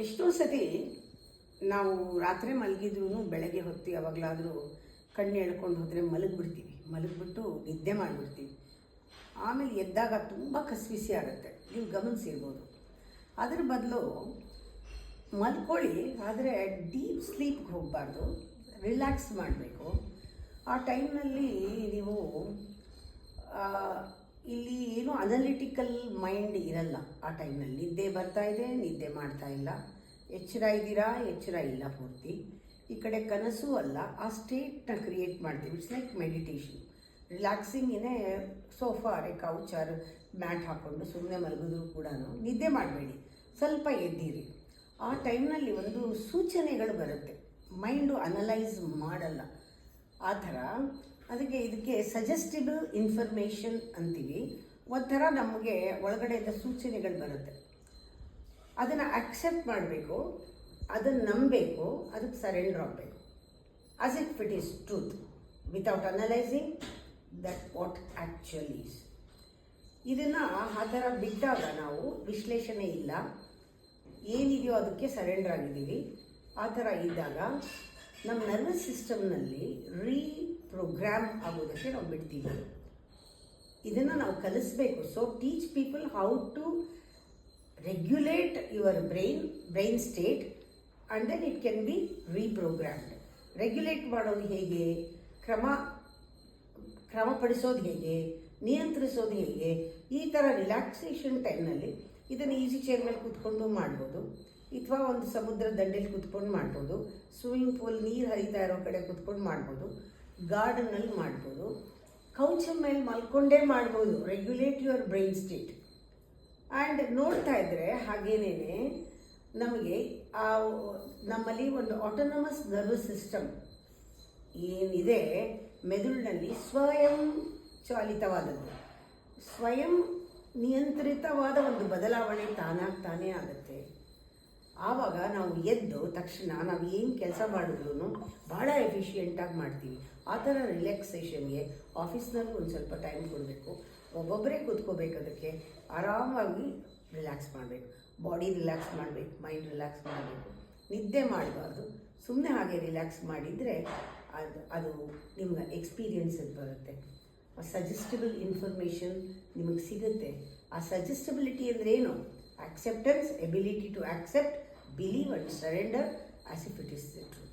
ಎಷ್ಟೋ ಸತಿ ನಾವು ರಾತ್ರಿ ಮಲಗಿದ್ರೂ ಬೆಳಗ್ಗೆ ಹೊತ್ತು ಯಾವಾಗಲಾದರೂ ಕಣ್ಣು ಎಳ್ಕೊಂಡು ಹೋದರೆ ಮಲಗಿಬಿಟ್ಟು ನಿದ್ದೆ ಮಾಡಿಬಿಡ್ತೀವಿ. ಆಮೇಲೆ ಎದ್ದಾಗ ತುಂಬ ಕಸಿವಿಸಿ ಆಗುತ್ತೆ. ನೀವು ಗಮನಿಸಿರ್ಬೋದು. ಅದ್ರ ಬದಲು ಮಲ್ಕೊಳ್ಳಿ, ಆದರೆ ಡೀಪ್ ಸ್ಲೀಪ್ಗೆ ಹೋಗಬಾರ್ದು, ರಿಲ್ಯಾಕ್ಸ್ ಮಾಡಬೇಕು. ಆ ಟೈಮ್ನಲ್ಲಿ ನೀವು ಇಲ್ಲಿ ಏನೂ ಅನಲಿಟಿಕಲ್ ಮೈಂಡ್ ಇರಲ್ಲ. ಆ ಟೈಮ್ನಲ್ಲಿ ನಿದ್ದೆ ಬರ್ತಾ ಇದೆ, ನಿದ್ದೆ ಮಾಡ್ತಾ ಇಲ್ಲ, ಎಚ್ಚರ ಇದ್ದೀರಾ, ಎಚ್ಚರ ಇಲ್ಲ ಪೂರ್ತಿ. ಈ ಕಡೆ ಕನಸು ಅಲ್ಲ, ಆ ಸ್ಟೇಟ್ನ ಕ್ರಿಯೇಟ್ ಮಾಡ್ತೀವಿ. ಇಟ್ಸ್ ಲೈಕ್ ಮೆಡಿಟೇಷನ್, ರಿಲ್ಯಾಕ್ಸಿಂಗ್ ಏನೇ ಸೋಫಾ ಕೌಚ್ ಆರ್ ಮ್ಯಾಟ್ ಹಾಕ್ಕೊಂಡು ಸುಮ್ಮನೆ ಮಲಗಿದ್ರು ಕೂಡ ನಿದ್ದೆ ಮಾಡಬೇಡಿ, ಸ್ವಲ್ಪ ಎದ್ದೀರಿ. ಆ ಟೈಮ್ನಲ್ಲಿ ಒಂದು ಸೂಚನೆಗಳು ಬರುತ್ತೆ, ಮೈಂಡು ಅನಲೈಸ್ ಮಾಡಲ್ಲ. ಆ ಥರ ಇದಕ್ಕೆ ಸಜೆಸ್ಟಿಬಲ್ ಇನ್ಫಾರ್ಮೇಷನ್ ಅಂತೀವಿ. ಒಂಥರ ನಮಗೆ ಒಳಗಡೆಯಿಂದ ಸೂಚನೆಗಳು ಬರುತ್ತೆ, ಅದನ್ನು ಅಕ್ಸೆಪ್ಟ್ ಮಾಡಬೇಕು, ಅದನ್ನು ನಂಬಬೇಕು, ಅದಕ್ಕೆ ಸರೆಂಡರ್ ಆಗಬೇಕು. As if it is truth without analysing that what actually is. ಇದನ್ನು ಆ ಥರ ಬಿಟ್ಟಾಗ ನಾವು ವಿಶ್ಲೇಷಣೆ ಇಲ್ಲ, ಏನಿದೆಯೋ ಅದಕ್ಕೆ ಸರೆಂಡರ್ ಆಗಿದ್ದೀವಿ. ಆ ಥರ ಇದ್ದಾಗ ನಮ್ಮ ನರ್ವಸ್ ಸಿಸ್ಟಮ್ನಲ್ಲಿ ರೀಪ್ರೋಗ್ರಾಮ್ ಆಗೋದಕ್ಕೆ ನಾವು ಬಿಡ್ತೀವಿ. ಇದನ್ನು ನಾವು ಕಲಿಸ್ಬೇಕು. So teach people how to regulate your brain state and then it can be reprogrammed. Regulate ಮಾಡೋದು ಹೇಗೆ, ಕ್ರಮಪಡಿಸೋದು ಹೇಗೆ, ನಿಯಂತ್ರಿಸೋದು ಹೇಗೆ, ಈ ಥರ ರಿಲ್ಯಾಕ್ಸೇಷನ್ ಟೈಮ್ನಲ್ಲಿ ಇದನ್ನು ಈಸಿ ಚೇರ್ ಮೇಲೆ ಕೂತ್ಕೊಂಡು ಮಾಡ್ಬೋದು, ಅಥವಾ ಒಂದು ಸಮುದ್ರ ದಂಡೆಯಲ್ಲಿ ಕೂತ್ಕೊಂಡು ಮಾಡ್ಬೋದು, ಸ್ವಿಮ್ಮಿಂಗ್ ಪೂಲ್ ನೀರು ಹರಿತಾ ಇರೋ ಕಡೆ ಕೂತ್ಕೊಂಡು ಮಾಡ್ಬೋದು, ಗಾರ್ಡನಲ್ಲಿ ಮಾಡ್ಬೋದು, ಕೌಚ ಮೇಲೆ ಮಲ್ಕೊಂಡೇ ಮಾಡ್ಬೋದು. Regulate your brain state. And ನೋಡ್ತಾ ಇದ್ದರೆ ಹಾಗೇನೇ ನಮಗೆ ನಮ್ಮಲ್ಲಿ ಒಂದು ಆಟೋನಮಸ್ ನರ್ವಸ್ ಸಿಸ್ಟಮ್ ಏನಿದೆ ಮೆದುಳಿನಲ್ಲಿ ಸ್ವಯಂ ಚಾಲಿತವಾದದ್ದು, ಸ್ವಯಂ ನಿಯಂತ್ರಿತವಾದ ಒಂದು ಬದಲಾವಣೆ ತಾನೇ ಆಗುತ್ತೆ. ಆವಾಗ ನಾವು ಎದ್ದು ತಕ್ಷಣ ನಾವು ಏನು ಕೆಲಸ ಮಾಡಿದ್ರು ಭಾಳ ಎಫಿಷಿಯೆಂಟಾಗಿ ಮಾಡ್ತೀವಿ. ಆ ಥರ ರಿಲ್ಯಾಕ್ಸೇಷನ್ಗೆ ಆಫೀಸ್ನಲ್ಲಿ ಒಂದು ಸ್ವಲ್ಪ ಟೈಮ್ ಕೊಡಬೇಕು, ಒಬ್ಬೊಬ್ಬರೇ ಕೂತ್ಕೋಬೇಕು, ಅದಕ್ಕೆ ಆರಾಮಾಗಿ ರಿಲ್ಯಾಕ್ಸ್ ಮಾಡಬೇಕು, ಬಾಡಿ ರಿಲ್ಯಾಕ್ಸ್ ಮಾಡಬೇಕು, ಮೈಂಡ್ ರಿಲ್ಯಾಕ್ಸ್ ಮಾಡಬೇಕು. ನಿದ್ದೆ ಮಾಡಬಾರ್ದು, ಸುಮ್ಮನೆ ಹಾಗೆ ರಿಲ್ಯಾಕ್ಸ್ ಮಾಡಿದರೆ ಅದು ನಿಮ್ಗೆ ಎಕ್ಸ್ಪೀರಿಯನ್ಸಿಗೆ ಬರುತ್ತೆ. ಸಜೆಸ್ಟಬಲ್ ಇನ್ಫಾರ್ಮೇಷನ್ ನಿಮಗೆ ಸಿಗುತ್ತೆ. ಆ ಸಜೆಸ್ಟಬಿಲಿಟಿ ಅಂದರೆ ಏನು? acceptance, ability to accept, believe and surrender as if it is the truth.